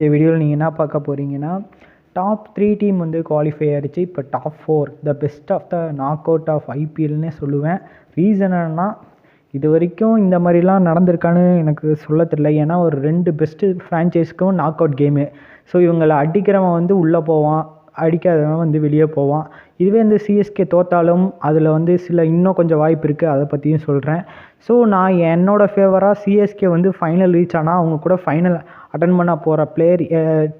இந்த வீடியோவில் நீங்கள் என்ன பார்க்க போகிறீங்கன்னா, டாப் 3 டீம் வந்து குவாலிஃபை ஆகிடுச்சு. இப்போ top 4 the best of the knock out of ஐபிஎல்னே சொல்லுவேன். ரீசன் என்னன்னா, இது வரைக்கும் இந்த மாதிரிலாம் நடந்திருக்கான்னு எனக்கு சொல்ல தெரியல. ஏன்னா ஒரு 2 பெஸ்ட்டு ஃப்ரான்ச்சைஸ்க்கும் நாக் அவுட் கேமு. ஸோ இவங்களை அடிக்கிறவன் வந்து உள்ளே போவான், அடிக்காதவன் வந்து வெளியே போவான். இதுவே இந்த சிஎஸ்கே தோற்றாலும் அதில் வந்து சில இன்னும் கொஞ்சம் வாய்ப்பு இருக்குது, அதை பற்றியும் சொல்கிறேன். ஸோ நான் என்னோடய ஃபேவராக சிஎஸ்கே வந்து ஃபைனல் ரீச் ஆனால் அவங்க கூட ஃபைனல் அட்டன் பண்ண போகிற பிளேயர்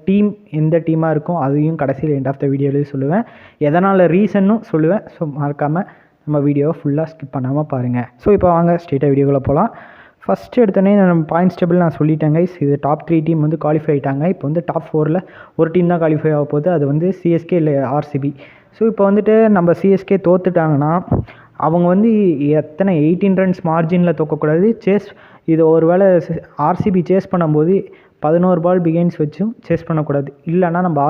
டீம் எந்த டீமாக இருக்கும் அதையும் கடைசியில் எண்ட் ஆஃப் த வீடியோலேயே சொல்லுவேன். எதனால் ரீசன்னும் சொல்லுவேன். ஸோ மறக்காமல் நம்ம வீடியோவை ஃபுல்லாக ஸ்கிப் பண்ணாமல் பாருங்கள். ஸோ இப்போ வாங்க ஸ்ட்ரெயிட்டாக வீடியோக்குள்ளே போகலாம். ஃபஸ்ட்டு எடுத்தோடனே நம்ம பாயிண்ட்ஸ் டேபிள் நான் சொல்லிட்டேங்க. இது டாப் 3 டீம் வந்து குவாலிஃபை ஆகிட்டாங்க. இப்போ வந்து டாப் 4ல் ஒரு டீம் தான் குவாலிஃபை ஆக போகுது. அது வந்து சிஎஸ்கே இல்லை ஆர்சிபி. ஸோ இப்போ வந்துட்டு நம்ம சிஎஸ்கே தோற்றுட்டாங்கன்னா அவங்க வந்து எத்தனை 18 ரன்ஸ் மார்ஜினில் தோக்கக்கூடாது. இது ஒரு வேளை ஆர்சிபி சேஸ் பண்ணும்போது 11 பால் பிகைன்ஸ் வச்சும் சேஸ் பண்ணக்கூடாது. இல்லைனா நம்ம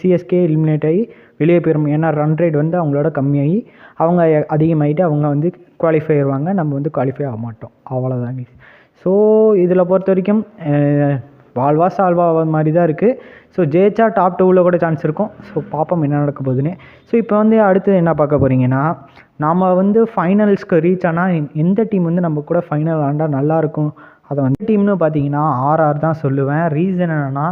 சிஎஸ்கே எலிமினேட் ஆகி வெளியே போயிடும். ஏன்னா ரன் ரேட் வந்து அவங்களோட கம்மியாகி அவங்க அதிகமாகிட்டு அவங்க வந்து குவாலிஃபை ஆயிடுவாங்க. நம்ம வந்து குவாலிஃபை ஆக மாட்டோம். அவ்வளோதாங்க. ஸோ இதில் பொறுத்த வரைக்கும் வால்வா சால்வா மாதிரி தான் இருக்குது. ஸோ ஜெயிச்சா டாப் 2வில் கூட சான்ஸ் இருக்கும். ஸோ பார்ப்போம் என்ன நடக்க போகுதுன்னு. ஸோ இப்போ வந்து அடுத்து என்ன பார்க்க போகிறீங்கன்னா, நாம் வந்து ஃபைனல்ஸ்க்கு ரீச் ஆனால் எந்த டீம் வந்து நம்ம கூட ஃபைனல் ஆண்டால் நல்லாயிருக்கும், அதை வந்து டீம்னு பார்த்தீங்கன்னா ஆர்ஆர் தான் சொல்லுவேன். ரீசன் என்னென்னா,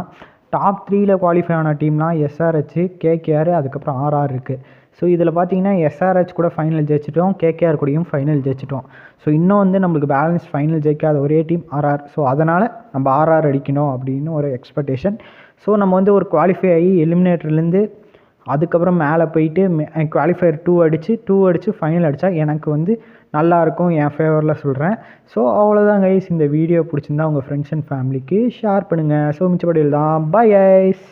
டாப் 3ல் குவாலிஃபை ஆன டீம்லாம் எஸ்ஆர்ஹெச், கேகேஆர், அதுக்கப்புறம் ஆர்ஆர் இருக்குது. ஸோ இதில் பார்த்தீங்கன்னா எஸ்ஆர்ஹெச் கூட ஃபைனல் ஜெயிச்சிட்டோம், கேகேஆர் கூடயும் ஃபைனல் ஜெயிச்சிட்டோம். ஸோ இன்னும் வந்து நம்மளுக்கு பேலன்ஸ் ஃபைனல் ஜெயிக்காத ஒரே டீம் ஆர்ஆர். ஸோ அதனால் நம்ம ஆர்ஆர் அடிக்கணும் அப்படின்னு ஒரு எக்ஸ்பெக்டேஷன். ஸோ நம்ம வந்து ஒரு குவாலிஃபை ஆகி எலிமினேட்டர்லேருந்து அதுக்கப்புறம் மேலே போயிட்டு குவாலிஃபயர் 2 அடித்து ஃபைனல் அடித்தா எனக்கு வந்து நல்லாயிருக்கும், என் ஃபேவரில் சொல்கிறேன். ஸோ அவ்வளோதான் கைஸ். இந்த வீடியோ பிடிச்சிருந்தா உங்கள் ஃப்ரெண்ட்ஸ் அண்ட் ஃபேமிலிக்கு ஷேர் பண்ணுங்கள். ஸோ மிச்சப்படியில் தான். Bye guys.